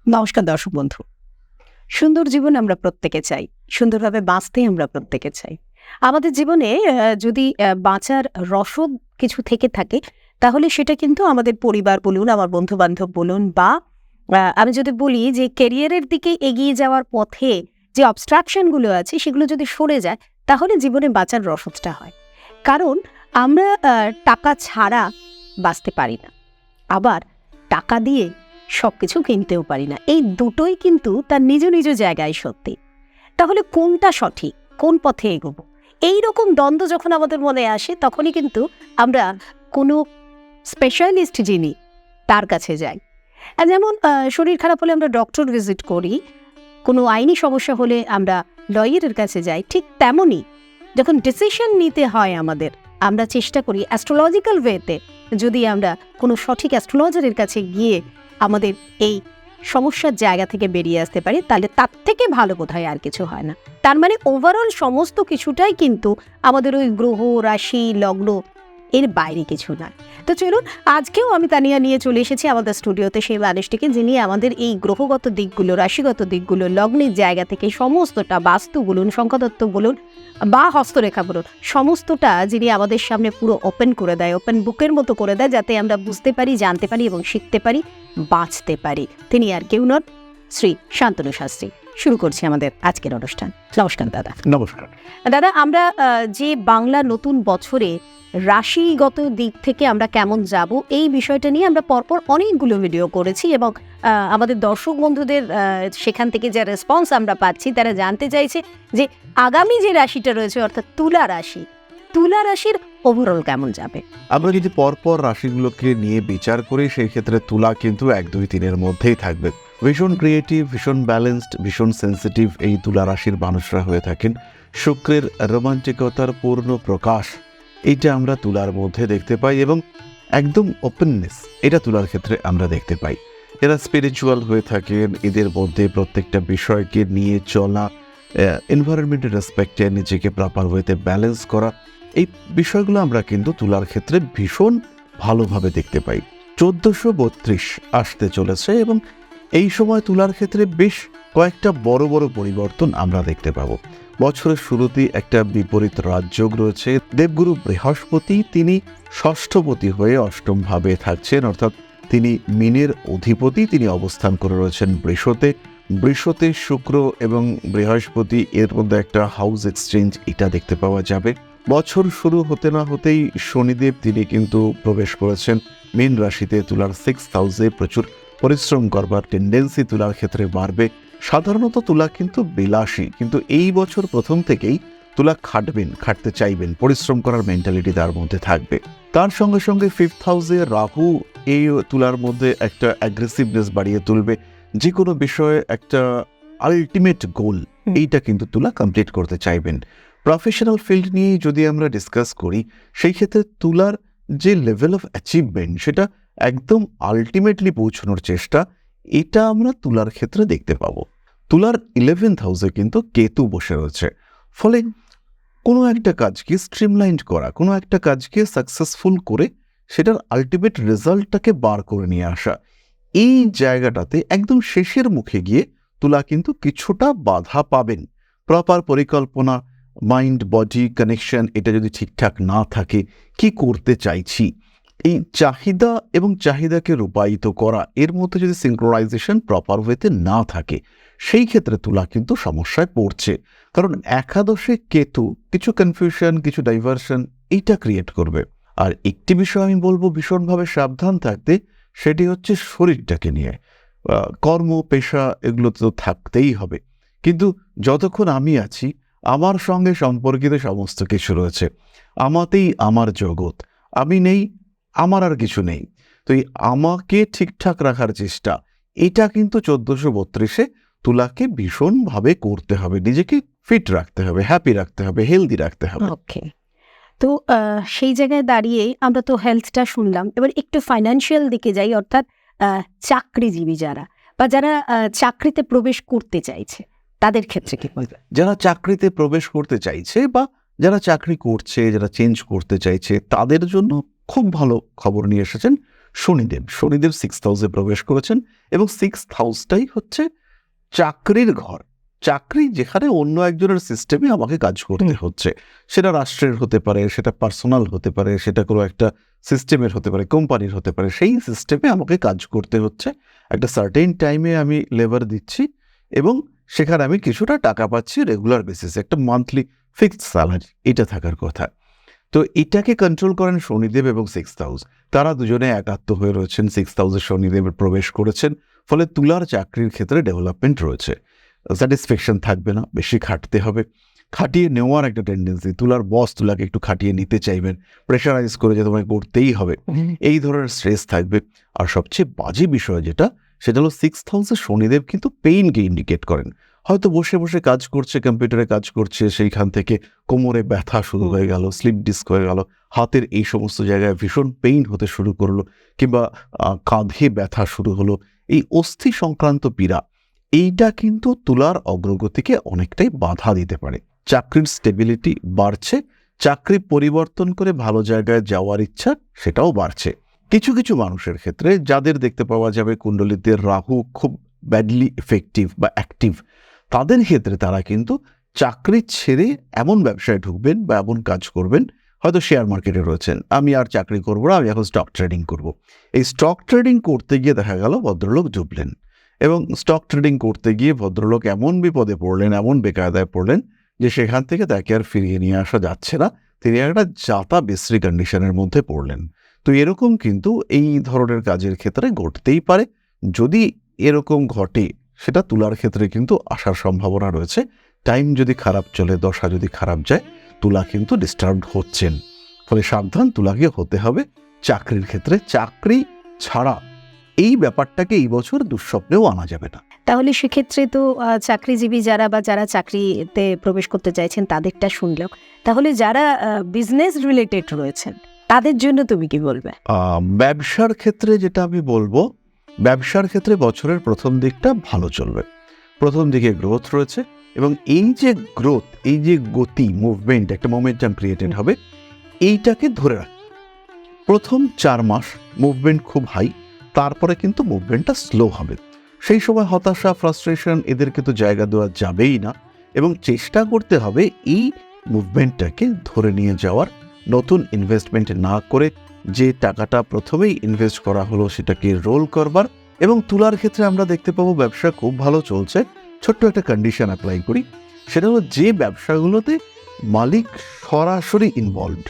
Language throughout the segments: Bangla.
নমস্কার দর্শক বন্ধু। সুন্দর জীবন আমরা প্রত্যেকে চাই, সুন্দরভাবে বাঁচতে আমরা প্রত্যেকে চাই। আমাদের জীবনে যদি বাঁচার রসদ কিছু থেকে থাকে, তাহলে সেটা কিন্তু আমাদের পরিবার বলুন, আমার বন্ধু-বান্ধব বলুন, বা আমি যদি বলি যে ক্যারিয়ারের দিকে এগিয়ে যাওয়ার পথে যে অবস্ট্রাকশন গুলো আছে সেগুলো যদি সরে যায়, তাহলে জীবনে বাঁচার রসদটা হয়। কারণ আমরা টাকা ছাড়া বাঁচতে পারি না। আবার টাকা দিয়ে সবকিছু কিনতেও পারি না। এই দুটোই কিন্তু তার নিজ নিজ জায়গায় সত্যি। তাহলে কোনটা সঠিক, কোন পথে এগোবো, এই রকম দ্বন্দ্ব যখন আমাদের মনে আসে, তখনই কিন্তু আমরা কোনো স্পেশালিস্ট যিনি তার কাছে যাই। যেমন শরীর খারাপ হলে আমরা ডক্টর ভিজিট করি, কোনো আইনি সমস্যা হলে আমরা লয়ারের কাছে যাই, ঠিক তেমনই যখন ডিসিশন নিতে হয় আমাদের, আমরা চেষ্টা করি অ্যাস্ট্রোলজিক্যাল ওয়েতে, যদি আমরা কোনো সঠিক অ্যাস্ট্রোলজারের কাছে গিয়ে আমাদের এই সমস্যার জায়গা থেকে বেরিয়ে আসতে পারি, তাহলে তার থেকে ভালো কোথায় আর কিছু হয় না। তার মানে ওভারঅল সমস্ত কিছুটাই কিন্তু আমাদের ওই গ্রহ, রাশি, লগ্ন এর বাইরে কিছু না। তো চলুন, আজকেও আমি তানিয়া নিয়ে চলে এসেছি আমাদের স্টুডিওতে সেই মানুষটিকে, যিনি আমাদের এই গ্রহগত দিকগুলো, রাশিগত দিকগুলো, লগ্নের জায়গা থেকে সমস্তটা, বাস্তু বলুন, সংখ্যাতত্ত্ব বলুন বা হস্তরেখা বলুন, সমস্তটা যিনি আমাদের সামনে পুরো ওপেন করে দেয়, ওপেন বুকের মতো করে দেয়, যাতে আমরা বুঝতে পারি, জানতে পারি এবং শিখতে পারি, বাঁচতে পারি। তিনি আর কেউ নন, শ্রী শান্তনু শাস্ত্রী। শুরু করছি আমাদের আজকের অনুষ্ঠান। নমস্কার দাদা। নমস্কার দাদা, আমরা যে বাংলা নতুন বছরে রাশিগত দিক থেকে আমরা কেমন যাব, এই বিষয়টা নিয়ে আমরা পরপর অনেকগুলো ভিডিও করেছি এবং আমাদের দর্শক বন্ধুদের সেখান থেকে যে রেসপন্স আমরা পাচ্ছি, তারা জানতে চাইছে যে আগামী যে রাশিটা রয়েছে, অর্থাৎ তুলা রাশির ওভারঅল কেমন যাবে। আমরা যদি পরপর রাশিগুলোকে নিয়ে বিচার করি, সেই ক্ষেত্রে তুলা কিন্তু 1, 2, 3-এর মধ্যেই থাকবে। ভীষণ ক্রিয়েটিভ, ভীষণ ব্যালেন্সড, ভীষণ সেন্সিটিভ এই তুলা রাশির মানুষরা হয়ে থাকেন। শুক্রের রোমান্টিকতার পূর্ণ প্রকাশ এইটা আমরা তুলার মধ্যে দেখতে পাই এবং একদম ওপেননেস এটা তুলার ক্ষেত্রে আমরা দেখতে পাই। এরা স্পিরিচুয়াল হয়ে থাকেন, এদের মধ্যে প্রত্যেকটা বিষয়কে নিয়ে চলা, এনভায়রনমেন্টের রেসপেক্টে নিজেকে প্রপার ওয়েতে ব্যালেন্স করা, এই বিষয়গুলো আমরা কিন্তু তুলার ক্ষেত্রে ভীষণ ভালোভাবে দেখতে পাই। 1432 আসতে চলেছে এবং এই সময় তুলার ক্ষেত্রে বেশ কয়েকটা বড় বড় পরিবর্তন আমরা দেখতে পাবো। বছরের শুরুতেই একটা বিপরীত রাজযোগ রয়েছে। দেবগুরু বৃহস্পতি তিনি ষষ্ঠপতি হয়ে অষ্টম ভাবে থাকছেন, অর্থাৎ তিনি মীনের অধিপতি, তিনি অবস্থান করে রয়েছেন বৃষতে শুক্র এবং বৃহস্পতি, এর মধ্যে একটা হাউস এক্সচেঞ্জ এটা দেখতে পাওয়া যাবে। বছর শুরু হতে না হতেই শনিদেব তিনি কিন্তু প্রবেশ করেছেন মীন রাশিতে। তুলার 6th হাউসে প্রচুর পরিশ্রম করবার টেন্ডেন্সি তুলার ক্ষেত্রে বাড়বে। সাধারণত তুলা কিন্তু বিলাসী, কিন্তু এই বছর প্রথম থেকেই তুলা খাটতে চাইবেন, পরিশ্রম করার মেন্টালিটি তার মধ্যে থাকবে। তার সঙ্গে সঙ্গে 5th হাউসে রাহু এই তুলার মধ্যে একটা অ্যাগ্রেসিভনেস বাড়িয়ে তুলবে। যে কোনো বিষয়ে একটা আলটিমেট গোল এইটা কিন্তু তুলা কমপ্লিট করতে চাইবেন। প্রফেশনাল ফিল্ড নিয়ে যদি আমরা ডিসকাস করি, সেই ক্ষেত্রে তুলার যে লেভেল অফ অ্যাচিভমেন্ট সেটা একদম আলটিমেটলি পৌঁছানোর চেষ্টা, এটা আমরা তুলার ক্ষেত্রে দেখতে পাবো। তুলার 11th হাউসে কিন্তু কেতু বসে রয়েছে, ফলে কোনো একটা কাজকে স্ট্রিমলাইন করা, কোনো একটা কাজকে সাকসেসফুল করে সেটার আলটিমেট রেজাল্টটাকে বার করে নিয়ে আসা, এই জায়গাটাতে একদম শেষের মুখে গিয়ে তুলা কিন্তু কিছুটা বাধা পাবেন। প্রপার পরিকল্পনা, মাইন্ড বডি কানেকশন এটা যদি ঠিকঠাক না থাকে, কি করতে চাইছি, এই চাহিদা এবং চাহিদাকে রূপায়িত করা, এর মধ্যে যদি সিনক্রোনাইজেশন প্রপার ওয়েতে না থাকে, সেই ক্ষেত্রে তুলা কিন্তু সমস্যায় পড়ছে। কারণ একাদশে কেতু কিছু কনফিউশন, কিছু ডাইভার্সন এইটা ক্রিয়েট করবে। আর একটি বিষয় আমি বলবো ভীষণভাবে সাবধান থাকতে, সেটি হচ্ছে শরীরটাকে নিয়ে। কর্ম পেশা এগুলো তো থাকতেই হবে, কিন্তু যতক্ষণ আমি আছি আমার সঙ্গে সম্পর্কিত সমস্ত কিছু রয়েছে, আমাতেই আমার জগৎ, আমি নেই আমার আর কিছু নেই। তো এই আমাকে ঠিকঠাক রাখার চেষ্টা, এটা কিন্তু 1432-এ তুলাকে ভীষণভাবে করতে হবে। নিজেকে ফিট রাখতে হবে, হ্যাপি রাখতে হবে, হেলদি রাখতে হবে। ওকে, তো সেই জায়গায় দাঁড়িয়ে আমরা তো হেলথটা শুনলাম, এবার একটু ফাইন্যান্সিয়াল দিকে যাই, অর্থাৎ চাকরিজীবী যারা বা যারা চাকরিতে প্রবেশ করতে চাইছে, তাদের ক্ষেত্রে কি বলবে? যারা চাকরিতে প্রবেশ করতে চাইছে বা যারা চাকরি করছে, যারা চেঞ্জ করতে চাইছে, তাদের জন্য খুব ভালো খবর নিয়ে এসেছেন শনিদেব 6th হাউসে প্রবেশ করেছেন এবং 6th হাউসটাই হচ্ছে চাকরির ঘর। চাকরি যেখানে অন্য একজনের সিস্টেমে আমাকে কাজ করতে হচ্ছে, সেটা রাষ্ট্রের হতে পারে, সেটা পার্সোনাল হতে পারে, সেটা কোনো একটা সিস্টেমের হতে পারে, কোম্পানির হতে পারে, সেই সিস্টেমে আমাকে কাজ করতে হচ্ছে। একটা সার্টেন টাইমে আমি লেবার দিচ্ছি এবং সেখানে আমি কিছুটা টাকা পাচ্ছি রেগুলার বেসিসে, একটা মান্থলি ফিক্সড স্যালারি, এটা থাকার কথা। তো এটাকে কন্ট্রোল করেন শনিদেব এবং 6th হাউস। তারা দুজনে একাত্ম হয়ে রয়েছেন, 6th হাউসে শনিদেবের প্রবেশ করেছেন, ফলে তুলার চাকরির ক্ষেত্রে ডেভেলপমেন্ট রয়েছে। স্যাটিসফ্যাকশন থাকবে না, বেশি খাটতে হবে, খাটিয়ে নেওয়ার একটা টেন্ডেন্সি, তুলার বস তুলাকে একটু খাটিয়ে নিতে চাইবেন, প্রেশারাইজ করে যে তোমায় করতেই হবে, এই ধরনের স্ট্রেস থাকবে। আর সবচেয়ে বাজে বিষয় যেটা, সেটা হলো 6th হাউসে শনিদেব কিন্তু পেইনকে ইন্ডিকেট করেন। হয়তো বসে বসে কাজ করছে, কম্পিউটারে কাজ করছে, সেইখান থেকে কোমরে ব্যথা শুরু হয়ে গেল, স্লিপ ডিস্ক হয়ে গেল, হাতের এই সমস্ত জায়গায় ভীষণ পেইন হতে শুরু করলো, কিংবা কাঁধে ব্যথা শুরু হলো, এই অস্থি সংক্রান্ত পীড়া, এইটা কিন্তু তুলার অগ্রগতিকে অনেকটাই বাধা দিতে পারে। চাকরির স্টেবিলিটি বাড়ছে, চাকরি পরিবর্তন করে ভালো জায়গায় যাওয়ার ইচ্ছা সেটাও বাড়ছে। কিছু কিছু মানুষের ক্ষেত্রে যাদের দেখতে পাওয়া যাবে কুণ্ডলিতে রাহু খুব ব্যাডলি এফেক্টিভ বা অ্যাক্টিভ, তাদের ক্ষেত্রে তারা কিন্তু চাকরি ছেড়ে এমন ব্যবসায় ঢুকবেন বা এমন কাজ করবেন, হয়তো শেয়ার মার্কেটে রয়েছেন, আমি আর চাকরি করবো না, আমি এখন স্টক ট্রেডিং করব। এই স্টক ট্রেডিং করতে গিয়ে দেখা গেল ভদ্রলোক ডুবলেন, এবং স্টক ট্রেডিং করতে গিয়ে ভদ্রলোক এমন বিপদে পড়লেন, এমন বেকায়দায় পড়লেন যে সেখান থেকে তাকে আর ফিরিয়ে নিয়ে আসা যাচ্ছে না, তিনি একটা যাতা বিশ্রী কন্ডিশনের মধ্যে পড়লেন। তো এরকম কিন্তু এই ধরনের কাজের ক্ষেত্রে ঘটতেই পারে। যদি এরকম ঘটে, সেটা তুলার ক্ষেত্রে কিন্তু আসার সম্ভাবনা রয়েছে। টাইম যদি খারাপ চলে, দশা যদি খারাপ যায়, তুলা কিন্তু ডিস্টার্বড হচ্ছেন, ফলে সাবধান তুলাকে হতে হবে চাকরির ক্ষেত্রে। চাকরি ছাড়া এই ব্যাপারটাকে এই বছর দুঃস্বপ্নেও আনা যাবে না। তাহলে সেক্ষেত্রে তো চাকরিজীবী যারা বা যারা চাকরিতে প্রবেশ করতে চাইছেন তাদেরটা শুনলেও, তাহলে যারা বিজনেস রিলেটেড রয়েছেন তাদের জন্য তুমি কি বলবে? ব্যবসার ক্ষেত্রে যেটা আমি বলবো, ব্যবসার ক্ষেত্রে বছরের প্রথম দিকটা ভালো চলবে, প্রথম দিকে গ্রোথ রয়েছে, এবং এই যে গ্রোথ, এই যে গতি, মুভমেন্ট, একটা মোমেন্টাম ক্রিয়েটেড হবে, এইটাকে ধরে রাখ। প্রথম 4 মাস মুভমেন্ট খুব হাই, তারপরে কিন্তু মুভমেন্টটা স্লো হবে। সেই সময় হতাশা, ফ্রাস্ট্রেশন, এদেরকে তো জায়গা দেওয়া যাবেই না, এবং চেষ্টা করতে হবে এই মুভমেন্টটাকে ধরে নিয়ে যাওয়ার, নতুন ইনভেস্টমেন্ট না করে যে টাকাটা প্রথমেই ইনভেস্ট করা হলো সেটাকে রোল করবার। এবং তুলার ক্ষেত্রে আমরা দেখতে পাবো ব্যবসা খুব ভালো চলছে। ছোট্ট একটা কন্ডিশন অ্যাপ্লাই করি, সেটা হলো যে ব্যবসাগুলোতে মালিক সরাসরি ইনভলভড,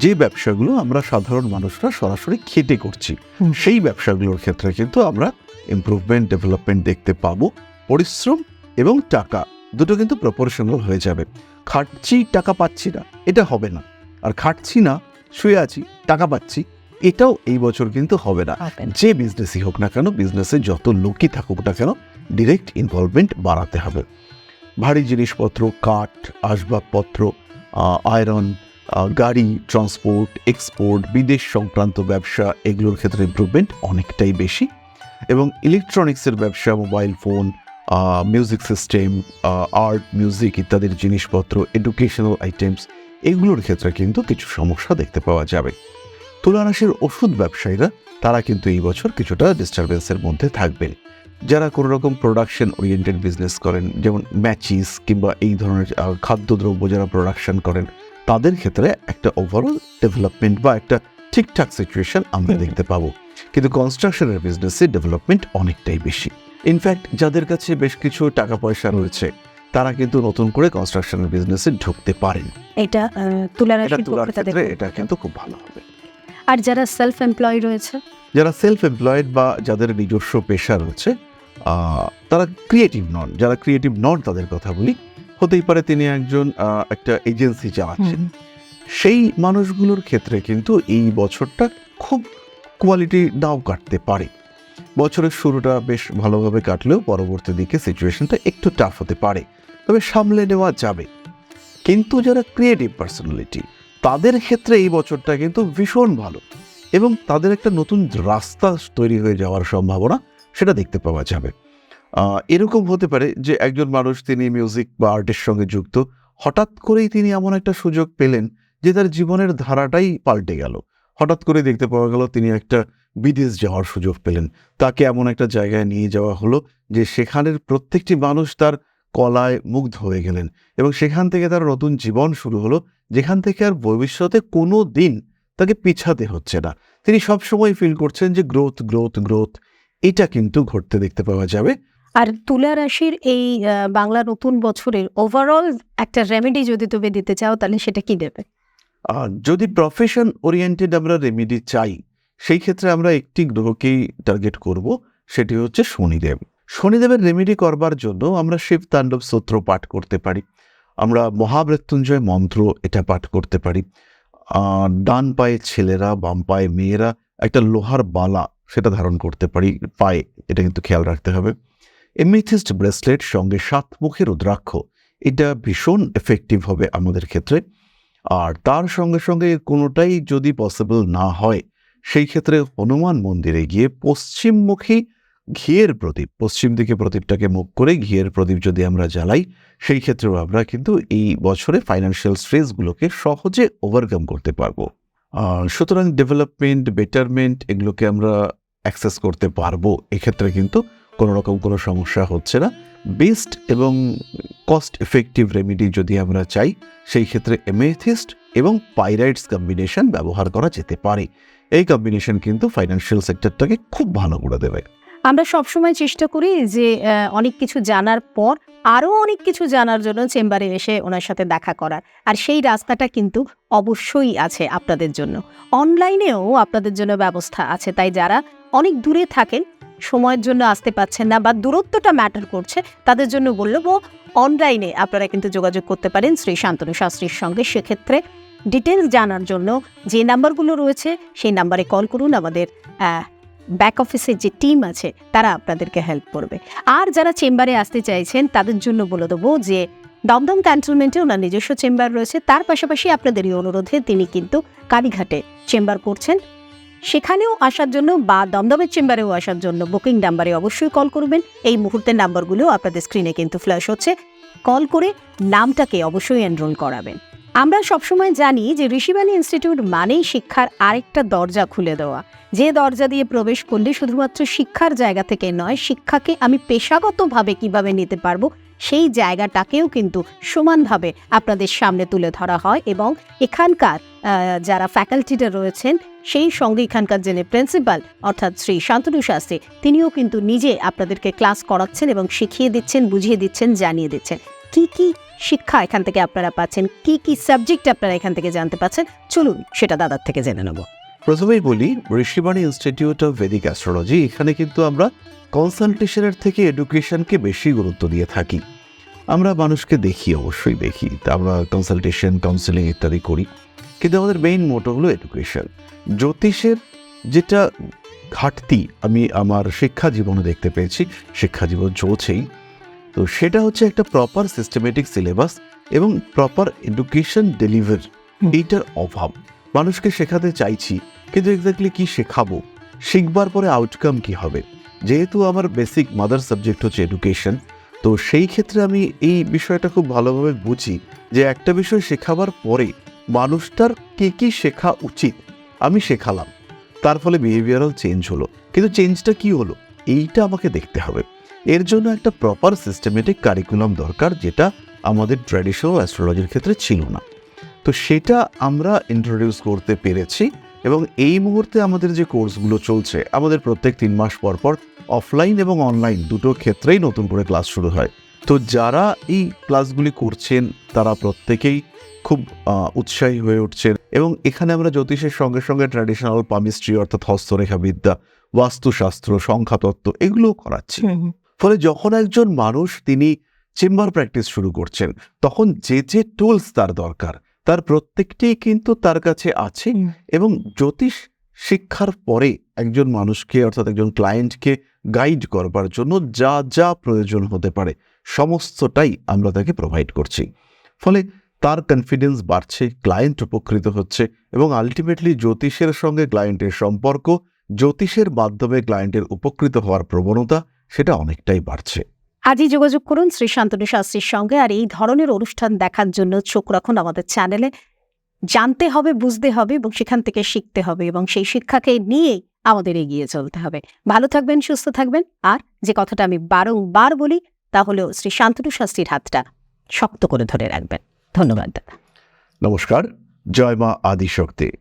যে ব্যবসাগুলো আমরা সাধারণ মানুষরা সরাসরি খেটে করছি, সেই ব্যবসাগুলোর ক্ষেত্রে কিন্তু আমরা ইমপ্রুভমেন্ট, ডেভেলপমেন্ট দেখতে পাবো। পরিশ্রম এবং টাকা দুটো কিন্তু প্রপোর্শনাল হয়ে যাবে। খাটছি টাকা পাচ্ছি না, এটা হবে না। আর খাটছি না, শুয়ে আছি, টাকা পাচ্ছি, এটাও এই বছর কিন্তু হবে না। যে বিজনেসই হোক না কেন, বিজনেসে যত লোকই থাকুক না কেন, ডিরেক্ট ইনভলভমেন্ট বাড়াতে হবে। ভারী জিনিসপত্র, কাঠ, আসবাবপত্র, আয়রন, গাড়ি, ট্রান্সপোর্ট, এক্সপোর্ট, বিদেশ সংক্রান্ত ব্যবসা, এগুলোর ক্ষেত্রে ইমপ্রুভমেন্ট অনেকটাই বেশি। এবং ইলেকট্রনিক্সের ব্যবসা, mobile phone, music system, art, music ইত্যাদির জিনিসপত্র, এডুকেশনাল আইটেমস, এগুলোর ক্ষেত্রে কিন্তু কিছু সমস্যা দেখতে পাওয়া যাবে। তুলা রাশির ওষুধ ব্যবসায়ীরা, তারা কিন্তু এই বছর কিছুটা ডিস্টারবেন্সের মধ্যে থাকবেন। যারা কোনো রকম প্রোডাকশন ওরিয়েন্টেড বিজনেস করেন, যেমন ম্যাচিস কিংবা এই ধরনের খাদ্যদ্রব্য যারা প্রোডাকশন করেন, তাদের ক্ষেত্রে একটা ওভারঅল ডেভেলপমেন্ট বা একটা ঠিকঠাক সিচুয়েশন আমরা দেখতে পাবো। কিন্তু কনস্ট্রাকশনের বিজনেসে ডেভেলপমেন্ট অনেকটাই বেশি। ইনফ্যাক্ট যাদের কাছে বেশ কিছু টাকা পয়সা রয়েছে, তারা কিন্তু নতুন করে কনস্ট্রাকশনের বিজনেসে ঢুকতে পারেন। এটা তুলা রাশির তুলার পক্ষে তাদের ক্ষেত্রে এটা কিন্তু খুব ভালো হবে। আর যারা সেলফ এমপ্লয় রয়েছে, যারা সেলফ এমপ্লয়েড বা যাদের নিজস্ব পেশা রয়েছে, তারা ক্রিয়েটিভ নন, যারা ক্রিয়েটিভ নন তাদের কথা বলি। হতেই পারে তিনি একজন একটা এজেন্সি চালাচ্ছেন, সেই মানুষগুলোর ক্ষেত্রে কিন্তু এই বছরটা খুব কোয়ালিটি নাও কাটতে পারে। বছরের শুরুটা বেশ ভালোভাবে কাটলেও পরবর্তী দিকে সিচুয়েশনটা একটু টাফ হতে পারে, তবে সামলে নেওয়া যাবে। কিন্তু যারা ক্রিয়েটিভ পার্সোনালিটি, তাদের ক্ষেত্রে এই বছরটা কিন্তু ভীষণ ভালো, এবং তাদের একটা নতুন রাস্তা তৈরি হয়ে যাওয়ার সম্ভাবনা সেটা দেখতে পাওয়া যাবে। এরকম হতে পারে যে একজন মানুষ, তিনি মিউজিক বা আর্টের সঙ্গে যুক্ত, হঠাৎ করেই তিনি এমন একটা সুযোগ পেলেন যে তার জীবনের ধারাটাই পাল্টে গেল। হঠাৎ করে দেখতে পাওয়া গেল তিনি একটা বিদেশ যাওয়ার সুযোগ পেলেন, তাকে এমন একটা জায়গায় নিয়ে যাওয়া হলো যে সেখানের প্রত্যেকটি মানুষ তার কলায় মুগ্ধ হয়ে গেলেন এবং সেখান থেকে তার নতুন জীবন শুরু হলো, যেখান থেকে আর ভবিষ্যতে কোনো দিন তাকে পিছাতে হচ্ছে না। তিনি সবসময় ফিল করছেন যে গ্রোথ গ্রোথ গ্রোথ, এটা কিন্তু ঘটতে দেখতে পাওয়া যাবে। আর তুলা রাশির এই বাংলা নতুন বছরের ওভারঅল একটা রেমেডি যদি তুমি দিতে চাও তাহলে সেটা কি দেবে? আর যদি প্রফেশন ওরিয়েন্টেড আমরা রেমেডি চাই, সেই ক্ষেত্রে আমরা একটি গ্রহকেই টার্গেট করব, সেটি হচ্ছে শনিদেব। শনিদেবের রেমেডি করবার জন্য আমরা শিব তাণ্ডব স্তোত্র পাঠ করতে পারি, আমরা মহামৃত্যুঞ্জয় মন্ত্র এটা পাঠ করতে পারি। ডান পায়ে ছেলেরা, বাম পায়ে মেয়েরা একটা লোহার বালা সেটা ধারণ করতে পারি পায়ে, এটা কিন্তু খেয়াল রাখতে হবে। এমিথিস্ট ব্রেসলেট সঙ্গে 7 মুখের রুদ্রাক্ষ, এটা ভীষণ এফেক্টিভ হবে আমাদের ক্ষেত্রে। আর তার সঙ্গে সঙ্গে কোনোটাই যদি পসিবল না হয়, সেই ক্ষেত্রে হনুমান মন্দিরে গিয়ে পশ্চিমমুখী ঘিয়ের প্রদীপ, পশ্চিম দিকে প্রদীপটাকে মুখ করে ঘিয়ের প্রদীপ যদি আমরা জ্বালাই, সেই ক্ষেত্রেও আমরা কিন্তু এই বছরে ফাইন্যান্সিয়াল স্ট্রেসগুলোকে সহজে ওভারকাম করতে পারবো। সুতরাং ডেভেলপমেন্ট, বেটারমেন্ট এগুলোকে আমরা অ্যাক্সেস করতে পারবো। এক্ষেত্রে কিন্তু কোনো রকম কোনো সমস্যা হচ্ছে না। বেস্ট এবং কস্ট এফেক্টিভ রেমেডি যদি আমরা চাই, সেই ক্ষেত্রে এমেথিস্ট এবং পাইরাইটস কম্বিনেশন ব্যবহার করা যেতে পারে। এই কম্বিনেশন কিন্তু ফাইন্যান্সিয়াল সেক্টরটাকে খুব ভালো করে দেবে। আমরা সবসময় চেষ্টা করি যে অনেক কিছু জানার পর আরও অনেক কিছু জানার জন্য চেম্বারে এসে ওনার সাথে দেখা করার, আর সেই রাস্তাটা কিন্তু অবশ্যই আছে আপনাদের জন্য। অনলাইনেও আপনাদের জন্য ব্যবস্থা আছে, তাই যারা অনেক দূরে থাকেন, সময়ের জন্য আসতে পারছেন না বা দূরত্বটা ম্যাটার করছে, তাদের জন্য বলবো অনলাইনে আপনারা কিন্তু যোগাযোগ করতে পারেন শ্রী শান্তনু শাস্ত্রীর সঙ্গে। সেক্ষেত্রে ডিটেলস জানার জন্য যে নাম্বারগুলো রয়েছে সেই নাম্বারে কল করুন, আমাদের ব্যাক অফিসের যে টিম আছে তারা আপনাদেরকে হেল্প করবে। আর যারা চেম্বারে আসতে চাইছেন তাদের জন্য বলে দেবো যে দমদম ক্যান্টনমেন্টে ওনার নিজস্ব চেম্বার রয়েছে, তার পাশাপাশি আপনাদেরই অনুরোধে তিনি কিন্তু কালীঘাটে চেম্বার করছেন। সেখানেও আসার জন্য বা দমদমের চেম্বারেও আসার জন্য বুকিং নাম্বারে অবশ্যই কল করবেন। এই মুহূর্তের নাম্বারগুলো আপনাদের স্ক্রিনে কিন্তু ফ্ল্যাশ হচ্ছে, কল করে নামটাকে অবশ্যই এনরোল করাবেন। আমরা সবসময় জানি যে ঋষিবাণী ইনস্টিটিউট মানেই শিক্ষার আরেকটা দরজা খুলে দেওয়া, যে দরজা দিয়ে প্রবেশ করলে শুধুমাত্র শিক্ষার জায়গা থেকে নয়, শিক্ষাকে আমি পেশাগতভাবে কিভাবে নিতে পারবো সেই জায়গাটাকেও কিন্তু সমানভাবে আপনাদের সামনে তুলে ধরা হয়। এবং এখানকার যারা ফ্যাকাল্টিতে রয়েছেন, সেই সঙ্গে এখানকার যিনি প্রিন্সিপাল অর্থাৎ শ্রী শান্তনু শাস্ত্রী, তিনিও কিন্তু নিজে আপনাদেরকে ক্লাস করাচ্ছেন এবং শিখিয়ে দিচ্ছেন, বুঝিয়ে দিচ্ছেন, জানিয়ে দিচ্ছেন কি কি শিক্ষা এখান থেকে আপনারা পাচ্ছেন, কি কি সাবজেক্ট আপনারা এখান থেকে জানতে পাচ্ছেন। চলুন সেটা দাদার থেকে জেনে নেব। প্রথমেই বলি, Rishibani institute of Vedic astrology, এখানে কিন্তু আমরা কনসালটেশনের থেকে এডুকেশনকে বেশি গুরুত্ব দিয়ে থাকি। আমরা মানুষকে দেখি, অবশ্যই দেখি, তা আমরা কনসালটেশন, কাউন্সেলিং ইত্যাদি করি, কিন্তু আমাদের মেইন মোটো হলো এডুকেশন। জ্যোতিষের যেটা ঘাটতি আমি আমার শিক্ষা জীবনে দেখতে পেয়েছি, শিক্ষা জীবন চলছেই, তো সেটা হচ্ছে একটা প্রপার সিস্টেমেটিক সিলেবাস এবং প্রপার এডুকেশন ডেলিভার, এইটার অভাব। মানুষকে শেখাতে চাইছি, কিন্তু এক্স্যাক্টলি কি শেখাবো, শিখবার পরে আউটকাম কি হবে। যেহেতু আমার বেসিক মাদার সাবজেক্ট হচ্ছে এডুকেশন, তো সেই ক্ষেত্রে আমি এই বিষয়টা খুব ভালোভাবে বুঝি যে একটা বিষয় শেখাবার পরে মানুষটার কি কি শেখা উচিত আমি শেখালাম, তার ফলে বিহেভিয়ারাল চেঞ্জ হলো, কিন্তু চেঞ্জটা কি হলো এইটা আমাকে দেখতে হবে। এর জন্য একটা প্রপার সিস্টেমেটিক কারিকুলাম দরকার, যেটা আমাদের ট্র্যাডিশনাল অ্যাস্ট্রোলজির ক্ষেত্রে ছিল না। তো সেটা আমরা ইন্ট্রোডিউস করতে পেরেছি এবং এই মুহূর্তে আমাদের যে কোর্সগুলো চলছে, আমাদের প্রত্যেক 3 মাস পর পর অফলাইন এবং অনলাইন দুটো ক্ষেত্রেই নতুন করে ক্লাস শুরু হয়। তো যারা এই ক্লাসগুলি করছেন তারা প্রত্যেকেই খুব উৎসাহী হয়ে উঠছেন এবং এখানে আমরা জ্যোতিষের সঙ্গে সঙ্গে ট্র্যাডিশনাল পামিস্ট্রি অর্থাৎ হস্তরেখাবিদ্যা, বাস্তুশাস্ত্র, সংখ্যাতত্ত্ব এগুলোও করাচ্ছি। ফলে যখন একজন মানুষ তিনি চেম্বার প্র্যাকটিস শুরু করছেন, তখন যে যে টুলস তার দরকার তার প্রত্যেকটি কিন্তু তার কাছে আছে। এবং জ্যোতিষ শিক্ষার পরে একজন মানুষকে অর্থাৎ একজন ক্লায়েন্টকে গাইড করবার জন্য যা যা প্রয়োজন হতে পারে সমস্তটাই আমরা তাকে প্রোভাইড করছি। ফলে তার কনফিডেন্স বাড়ছে, ক্লায়েন্ট উপকৃত হচ্ছে এবং আলটিমেটলি জ্যোতিষের সঙ্গে ক্লায়েন্টের সম্পর্ক, জ্যোতিষের মাধ্যমে ক্লায়েন্টের উপকৃত হওয়ার প্রবণতা সেটা অনেকটাই বাড়ছে। আজই যোগাযোগ করুন শ্রী শান্তনু শাস্ত্রীর সঙ্গে। আর এই ধরনের অনুষ্ঠান দেখার জন্য চোখ রাখুন আমাদের চ্যানেলে। জানতে হবে, বুঝতে হবে এবং সেখান থেকে শিখতে হবে, এবং সেই শিক্ষাকে নিয়ে আমাদের এগিয়ে চলতে হবে। ভালো থাকবেন, সুস্থ থাকবেন। আর যে কথাটা আমি বারংবার বলি তা হলো শ্রী শান্তনু শাস্ত্রীর হাতটা শক্ত করে ধরে রাখবেন। ধন্যবাদ দাদা। নমস্কার। জয় মা আদিশক্তি।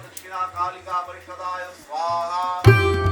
दक्षिणा कालिका परिषदाय स्वाहा।